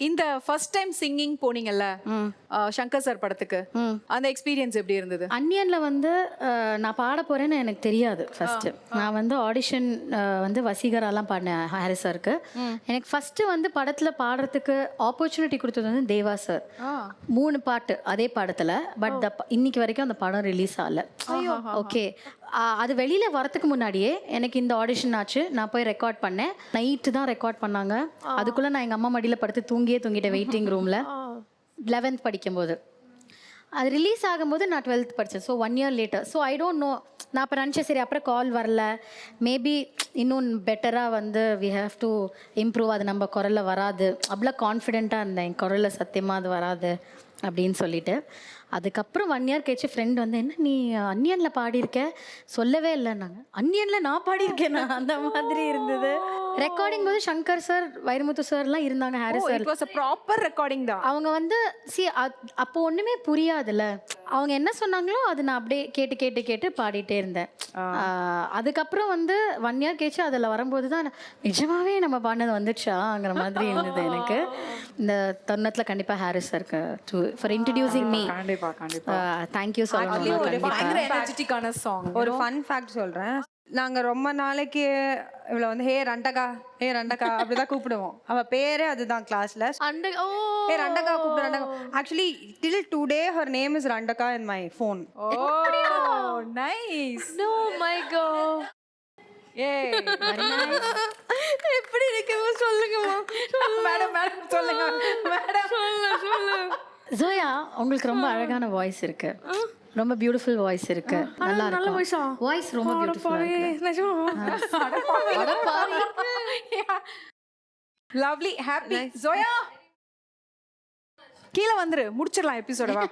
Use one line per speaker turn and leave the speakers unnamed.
இந்த first time singing போனீங்கல்ல Shankar sir படத்துக்கு, அந்த எக்ஸ்பீரியன்ஸ் எப்படி இருந்தது?
அன்னியன்ல வந்து நான் பாட போறேன்னு எனக்கு தெரியாது. ஃபர்ஸ்ட் நான் வந்து ஆடிஷன் வந்து வசீகராலாம் பாடினேன் ஹாரிஸ் சாருக்கு. எனக்கு ஃபர்ஸ்ட் வந்து படத்துல பாடுறதுக்கு ஆப்பர்ச்சுனிட்டி கொடுத்தது வந்து தேவா சார். 3 பாட்டு அதே படத்துல. பட் இன்னைக்கு வரைக்கும் அந்த படம் ரிலீஸ் ஆகல. ஓகே, அது வெளியில வரதுக்கு முன்னாடியே எனக்கு இந்த ஆடிஷன் ஆச்சு. நான் போய் ரெக்கார்ட் பண்ணேன். நைட்டு தான் ரெக்கார்ட் பண்ணாங்க. அதுக்குள்ள நான் எங்க அம்மா மடியில படுத்து தூங்கிட்டேன் வெயிட்டிங் ரூம்ல. 11th படிக்கும்போது அது ரிலீஸ் ஆகும்போது நான் 12th படித்தேன். So 1 year later. So I don't know. நான் அப்போ நினச்சேன் சரி அப்புறம் கால் வரல, மேபி இன்னும் பெட்டராக வந்து வி ஹேவ் டு இம்ப்ரூவ், அது நம்ம குரலில் வராது அப்படிலாம் கான்ஃபிடென்ட்டாக இருந்தேன். என் குரலில் சத்தியமாக அது வராது அப்படின்னு சொல்லிட்டு. அதுக்கப்புறம் 1 year கழிச்சு ஃப்ரெண்ட் வந்து என்ன நீ அன்னியனில் பாடியிருக்க சொல்லவே இல்லைன்னாங்க. அன்னியனில் நான் பாடியிருக்கேன் அந்த மாதிரி இருந்தது. ரெக்கார்டிங் போது சங்கர் சார், வைரமுத்து சார்லாம் இருந்தாங்க, Harris sir.
It was a proper recording தான்.
அவங்க வந்து அப்போ ஒன்றுமே புரியாதுல்ல. அவங்க என்ன சொன்னாங்களோ அது நான் அப்படியே கேட்டு கேட்டு கேட்டு பாடிட்டே இருந்தேன். அதுக்கப்புறம் வந்து 1 year கழிச்சு அதில் வரும்போது தான் நிஜமாவே நம்ம பாடினது வந்துடுச்சாங்கிற மாதிரி இருந்தது எனக்கு. இந்த தருணத்தில் கண்டிப்பாக ஹாரிஸ் சாருக்கு ஃபார் இன்ட்ரடியூசிங் மீ தேங்க்யூ
எனர்ஜெட்டிக்கான சாங்.
ஒரு ஃபன் ஃபேக்ட் சொல்றேன். நாங்க ரொம்ப நாளைக்கு இவ்வளவு வந்து ஹே ரண்டகா அப்படிதான் கூப்பிடுவோம். அவ பேரே அதுதான் கிளாஸ்ல. ஹே ரண்டகா கூப்பிடு Randaka. Actually till today her name is Randaka in my phone.
Oh nice.
No my god.
ஏய்
எப்படி இருக்குமோ சொல்லுங்கம்மா.
மேடம் சொல்லுங்க மேடம்.
சொல்லு.
ஜோயா, உங்களுக்கு ரொம்ப அழகான வாய்ஸ் இருக்கு, ரொம்ப பியூட்டிஃபுல் வாய்ஸ் இருக்கு. நல்லா இருக்கு வாய்ஸ், ரொம்ப பியூட்டிஃபுல்லா இருக்கு.
Lovely, happy. ஜோயா கீழே வந்துரு, முடிச்சிடலாம் எபிசோட. வா.